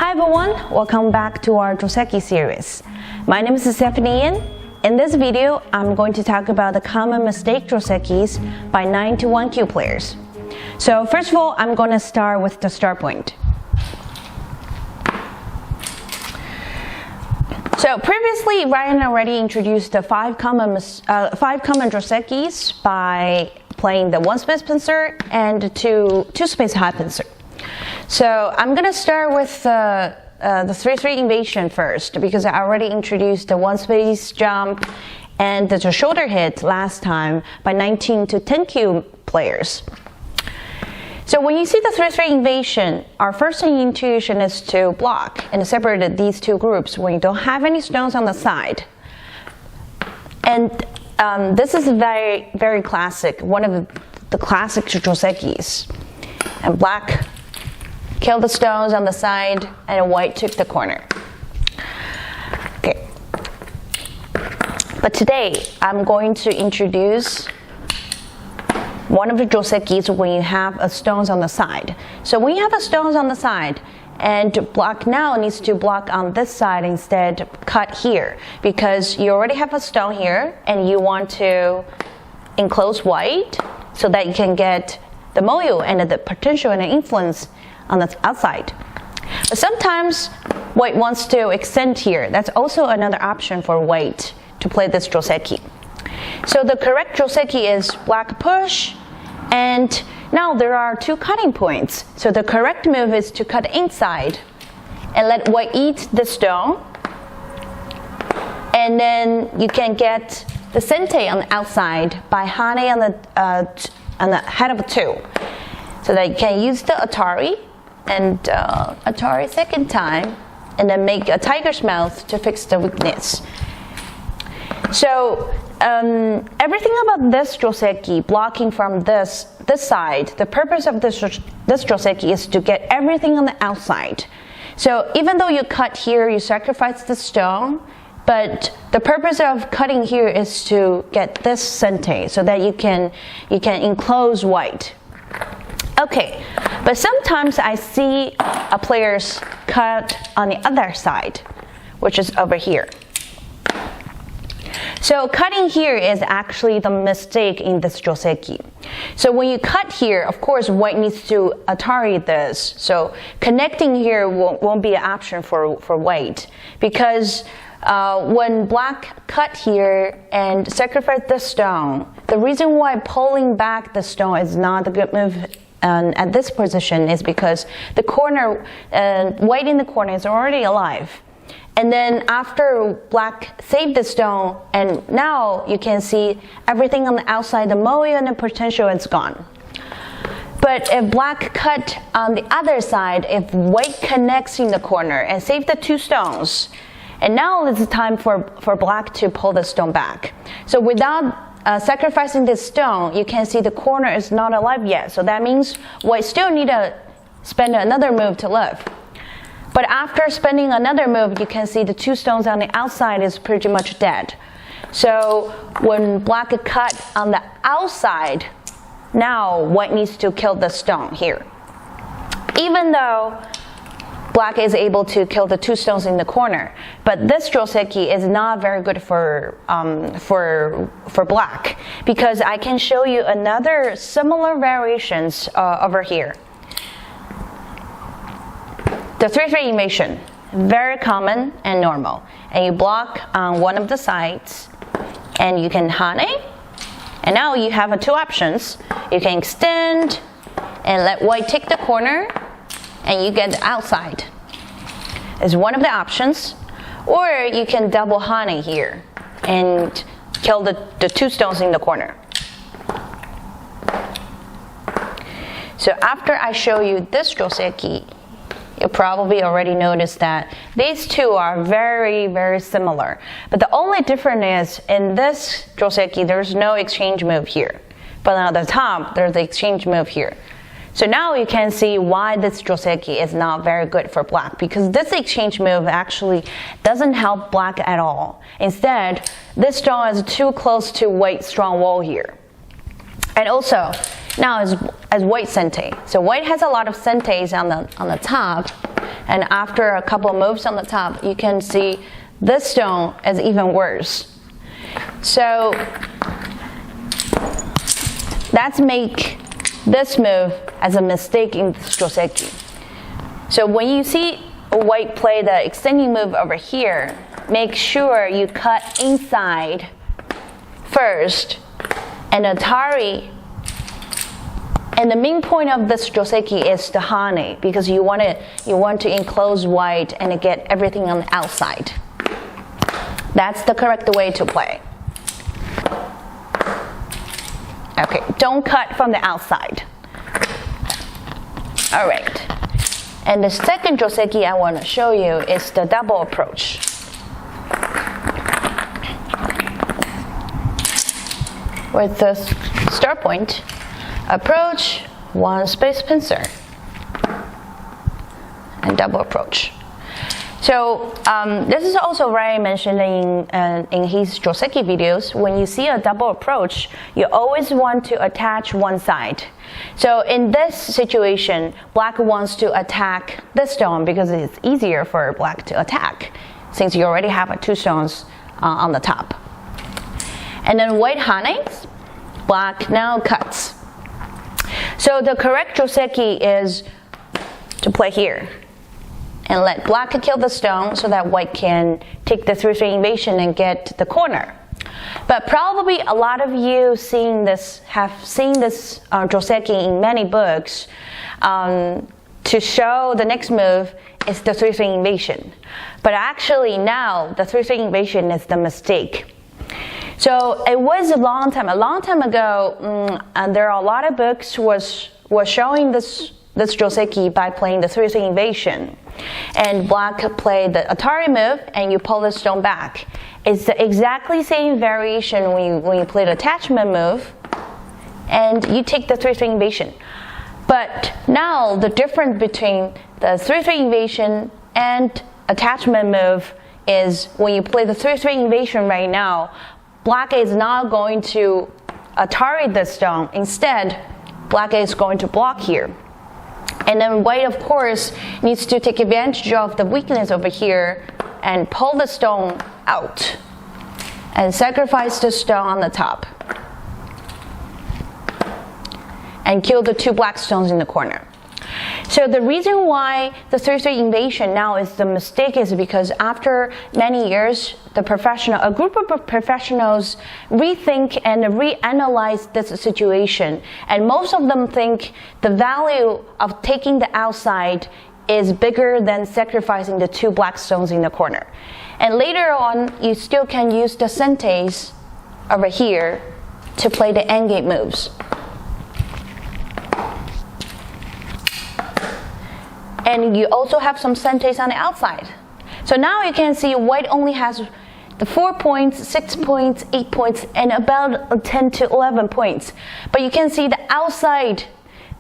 Hi everyone, welcome back to our Joseki series. My name is Stephanie Yin. In this video, I'm going to talk about the common mistake Josekis by 9 to 1 Kyu players. So first of all, I'm going to start with the start point. So previously, Ryan already introduced the five common Josekis by playing the one-space pincer and two-space high pincer. So I'm going to start with the 3-3 invasion first, because I already introduced the one-space jump and the shoulder hit last time by 19 to 10 Kyu players. So when you see the 3-3 invasion, our first intuition is to block and separate these two groups when you don't have any stones on the side. And this is very, very classic, one of the classic Josekis. And black killed the stones on the side, and white took the corner. Okay. But today, I'm going to introduce one of the Josekis when you have stones on the side. So when you have stones on the side, and black now needs to block on this side instead, cut here, because you already have a stone here, and you want to enclose white so that you can get the moyo and the potential and the influence on the outside. But sometimes white wants to extend here. That's also another option for white to play this Joseki. So the correct Joseki is black push, and now there are two cutting points. So the correct move is to cut inside and let white eat the stone, and then you can get the sente on the outside by hane on the head of 2. So that you can use the Atari and Atari second time, and then make a tiger's mouth to fix the weakness. So everything about this Joseki, blocking from this side, the purpose of this Joseki is to get everything on the outside. So even though you cut here, you sacrifice the stone, but the purpose of cutting here is to get this sente so that you can enclose white. Okay, but sometimes I see players cut on the other side, which is over here. So cutting here is actually the mistake in this Joseki. So when you cut here, of course, white needs to Atari this. So connecting here won't be an option for white, because when black cut here and sacrifice the stone, the reason why pulling back the stone is not a good move at this position is because the corner, white in the corner is already alive. And then after black saved the stone, and now you can see everything on the outside, the moyo and the potential is gone. But if black cut on the other side, if white connects in the corner and save the 2 stones, and now it's time for black to pull the stone back. So without sacrificing this stone, you can see the corner is not alive yet. So that means white still need to spend another move to live. But after spending another move, you can see the 2 stones on the outside is pretty much dead. So when black cut on the outside, now white needs to kill the stone here. Even though black is able to kill the 2 stones in the corner, but this Joseki is not very good for black, because I can show you another similar variations over here. The 3-3 invasion, very common and normal, and you block on one of the sides, and you can hane, and now you have 2 options. You can extend and let white take the corner, and you get the outside is one of the options, or you can double hane here and kill the 2 stones in the corner. So after I show you this Joseki, you probably already noticed that these 2 are very, very similar. But the only difference is in this Joseki, there's no exchange move here. But on the top, there's the exchange move here. So now you can see why this Joseki is not very good for black, because this exchange move actually doesn't help black at all. Instead, this stone is too close to white's strong wall here. And also, now as white sente. So white has a lot of sentes on the top. And after a couple of moves on the top, you can see this stone is even worse. So let's make this move as a mistake in this Joseki. So when you see white play the extending move over here, make sure you cut inside first and atari. And the main point of this Joseki is the hane, because you want to enclose white and get everything on the outside. That's the correct way to play. Okay, don't cut from the outside. All right. And the second Joseki I want to show you is the double approach. With the start point, approach, one space pincer, and double approach. So this is also very mentioned in his Joseki videos. When you see a double approach, you always want to attach one side. So in this situation, black wants to attack this stone because it's easier for black to attack, since you already have two stones on the top. And then white hanes, black now cuts. So the correct Joseki is to play here and let black kill the stone so that white can take the 3-3 invasion and get the corner. But probably a lot of you have seen this Joseki in many books to show the next move is the 3-3 invasion. But actually now the 3-3 invasion is the mistake. So it was a long time ago, and there are a lot of books was showing this Joseki by playing the 3-3 invasion. And black played the Atari move and you pull the stone back. It's the exactly same variation when you play the attachment move and you take the 3-3 invasion. But now the difference between the 3-3 invasion and attachment move is when you play the 3-3 invasion right now, black is not going to Atari the stone. Instead, black is going to block here. And then white, of course, needs to take advantage of the weakness over here and pull the stone out and sacrifice the stone on the top and kill the two black stones in the corner. So the reason why the 3-3 invasion now is the mistake is because after many years, a group of professionals rethink and reanalyze this situation, and most of them think the value of taking the outside is bigger than sacrificing the two black stones in the corner. And later on, you still can use the senteis over here to play the endgame moves. And you also have some senteis on the outside. So now you can see white only has the 4 points, 6 points, 8 points, and about 10 to 11 points. But you can see the outside,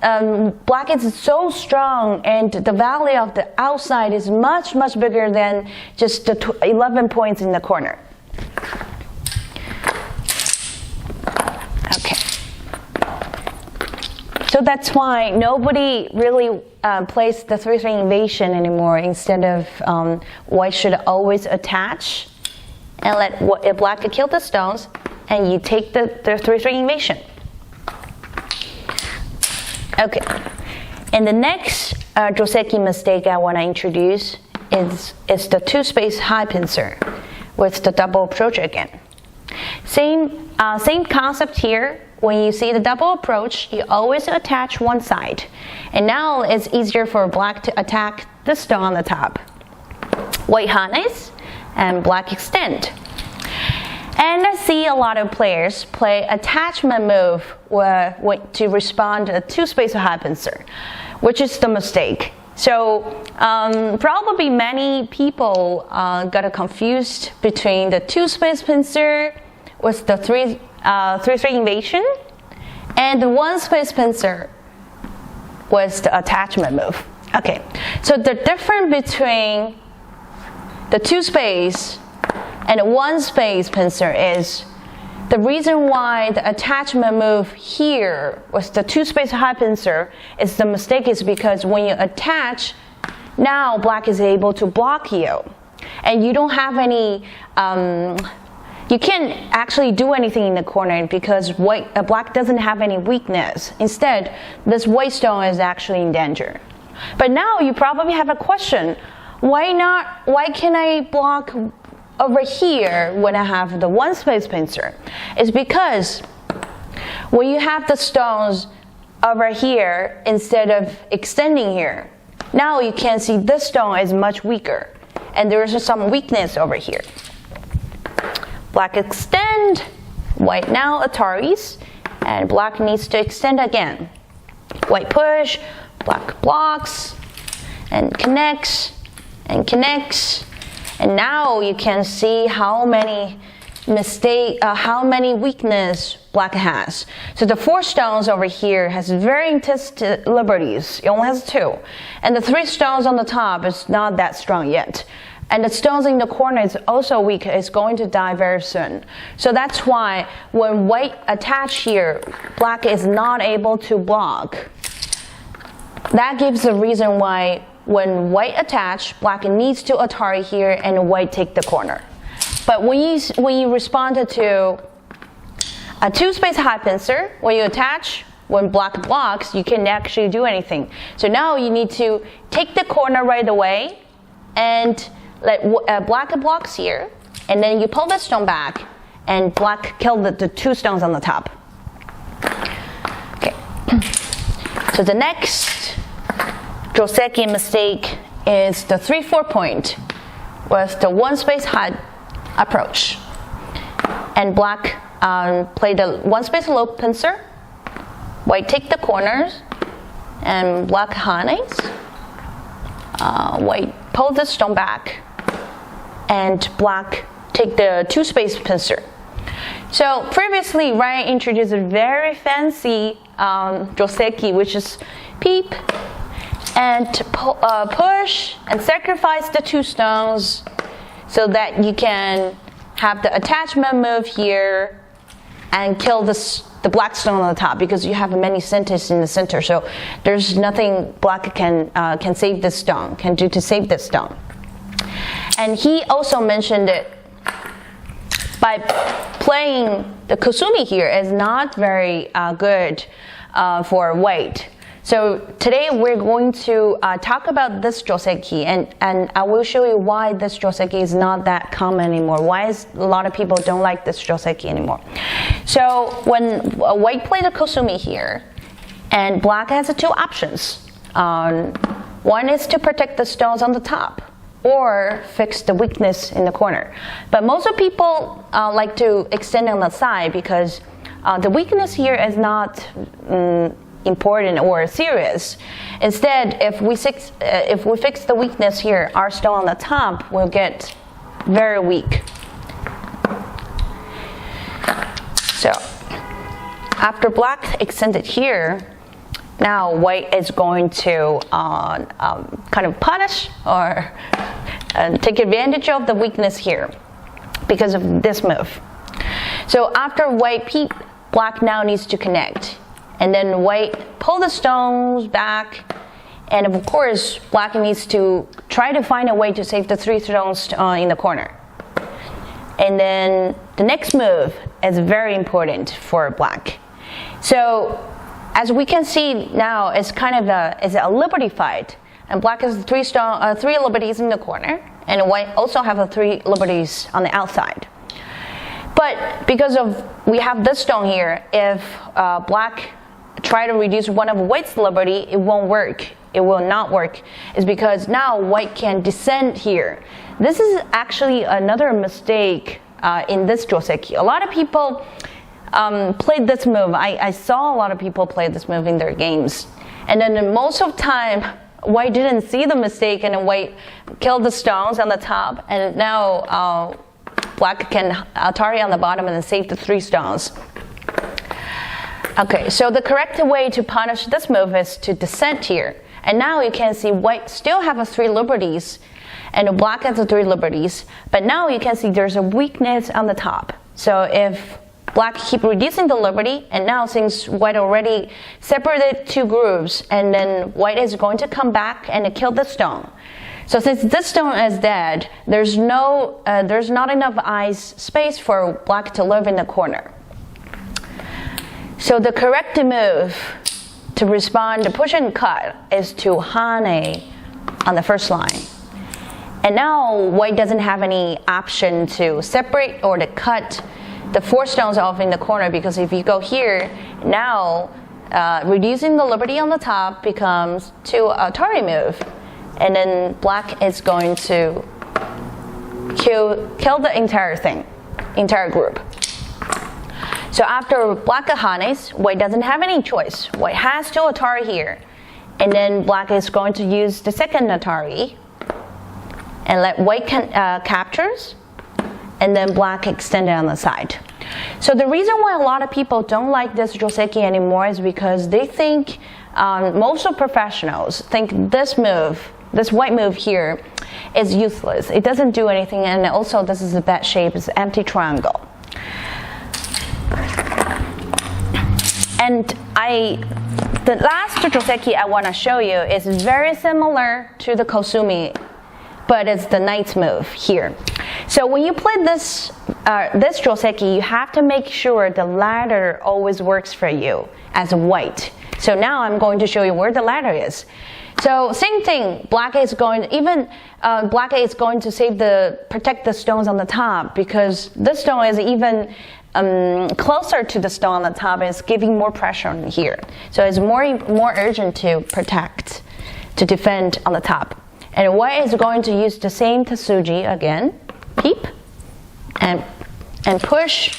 black is so strong, and the value of the outside is much, much bigger than just the 11 points in the corner. Okay. So that's why nobody really plays the 3-3 invasion anymore. Instead of white should always attach and let black kill the stones, and you take the 3-3 invasion. Okay. And the next Joseki mistake I want to introduce is the two-space high pincer with the double approach again. Same concept here. When you see the double approach, you always attach one side. And now it's easier for black to attack the stone on the top. White hanes and black extend. And I see a lot of players play attachment move to respond to a two-space high pincer, which is the mistake. So probably many people got confused between the two-space pincer with the 3-3 invasion, and the one-space pincer was the attachment move. Okay, so the difference between the two-space and the one-space pincer is the reason why the attachment move here was the two-space high pincer is the mistake is because when you attach, now black is able to block you. And you don't have any, you can't actually do anything in the corner because black doesn't have any weakness. Instead, this white stone is actually in danger. But now you probably have a question. Why can't I block over here when I have the one space pincer? It's because when you have the stones over here instead of extending here, now you can see this stone is much weaker. And there is some weakness over here. Black extend, white now ataris, and black needs to extend again. White push, black blocks, and connects, and connects. And now you can see how many weakness black has. So the 4 stones over here has very intense liberties. It only has 2. And the 3 stones on the top is not that strong yet. And the stones in the corner is also weak. It's going to die very soon. So that's why when white attach here, black is not able to block. That gives the reason why when white attach, black needs to atari here and white take the corner. But when you responded to a 2 space high pincer, when you attach, when black blocks, you can't actually do anything. So now you need to take the corner right away and let black blocks here, and then you pull the stone back, and black kill the 2 stones on the top. Okay. So the next Joseki mistake is the 3-4 point with the 1 space high approach. And black play the 1 space low pincer, white take the corners, and black hanes. White pull the stone back, and black take the 2 space pincer. So previously, Ryan introduced a very fancy Joseki, which is peep and push and sacrifice the 2 stones so that you can have the attachment move here and kill the black stone on the top, because you have many centers in the center. So there's nothing black can save this stone, can do to save this stone. And he also mentioned it by playing the kusumi here is not very good for white. So today we're going to talk about this Joseki, and I will show you why this Joseki is not that common anymore. Why a lot of people don't like this Joseki anymore. So when white played the kusumi here, and black has 2 options. One is to protect the stones on the top, or fix the weakness in the corner. But most of people like to extend on the side because the weakness here is not important or serious. Instead, if we fix the weakness here, our stone on the top will get very weak. So after black extended here, now white is going to kind of punish or take advantage of the weakness here because of this move. So after white peep, black now needs to connect. And then white pull the stones back, and of course black needs to try to find a way to save the 3 stones in the corner. And then the next move is very important for black. So as we can see now, it's kind of a liberty fight, and black has 3 liberties in the corner, and white also have 3 liberties on the outside. But because we have this stone here, if black try to reduce one of white's liberty, it won't work. It will not work. It's because now white can descend here. This is actually another mistake in this Joseki. A lot of people played this move. I saw a lot of people play this move in their games. And then most of the time, white didn't see the mistake, and then white killed the stones on the top, and now black can atari on the bottom and then save the 3 stones. Okay, so the correct way to punish this move is to descend here. And now you can see white still have 3 liberties, and black has 3 liberties. But now you can see there's a weakness on the top. So if black keep reducing the liberty, and now since white already separated two groups, and then white is going to come back and kill the stone. So since this stone is dead, there's not enough ice space for black to live in the corner. So the correct move to respond to push and cut is to hane on the first line. And now white doesn't have any option to separate or to cut the 4 stones off in the corner, because if you go here, now reducing the liberty on the top becomes to atari move. And then black is going to kill the entire group. So after black hanes, white doesn't have any choice. White has to atari here. And then black is going to use the second atari and let white captures, and then black extend it on the side. So the reason why a lot of people don't like this Joseki anymore is because they think, most of professionals think this white move here is useless. It doesn't do anything, and also this is a bad shape, it's an empty triangle. And the last Joseki I want to show you is very similar to the Kosumi, but it's the knight's move here. So when you play this Joseki, you have to make sure the ladder always works for you as white. So now I'm going to show you where the ladder is. So same thing, black is going to protect the stones on the top, because this stone is even closer to the stone on the top, and it's giving more pressure on here. So it's more urgent to protect, to defend on the top. And white is going to use the same Tatsuji again, peep, and push.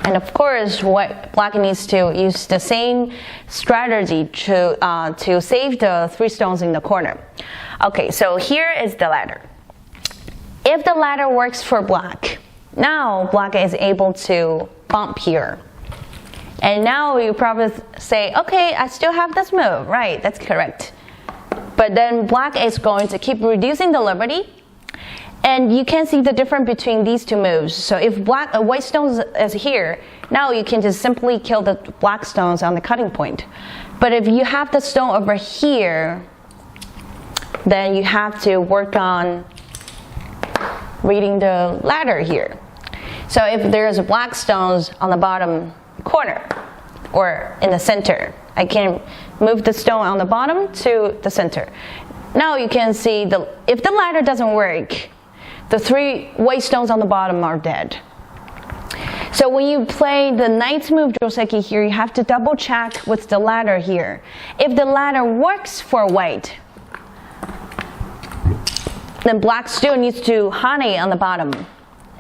And of course, black needs to use the same strategy to save the 3 stones in the corner. Okay, so here is the ladder. If the ladder works for black, now black is able to bump here. And now you probably say, okay, I still have this move, right? That's correct. But then black is going to keep reducing the liberty. And you can see the difference between these 2 moves. So if white stones is here, now you can just simply kill the black stones on the cutting point. But if you have the stone over here, then you have to work on reading the ladder here. So if there's black stones on the bottom corner or in the center, I can move the stone on the bottom to the center. Now you can see if the ladder doesn't work, the 3 white stones on the bottom are dead. So when you play the knight's move Joseki here, you have to double check with the ladder here. If the ladder works for white, then black still needs to hane on the bottom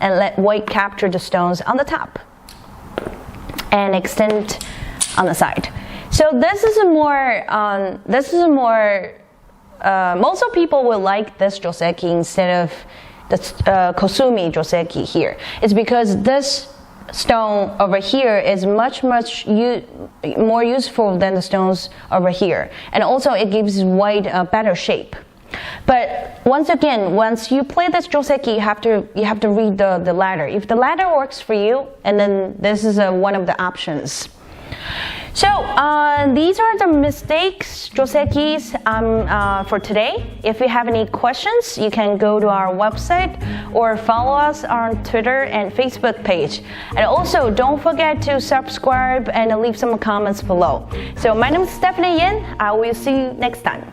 and let white capture the stones on the top and extend on the side. So this is most of people will like this Joseki instead of the Kosumi Joseki here. It's because this stone over here is much more useful than the stones over here, and also it gives white a better shape. But once again, once you play this Joseki, you have to read the ladder. If the ladder works for you, and then this is one of the options. So these are the mistakes Josekis for today. If you have any questions, you can go to our website or follow us on Twitter and Facebook page. And also don't forget to subscribe and leave some comments below. So my name is Stephanie Yin. I will see you next time.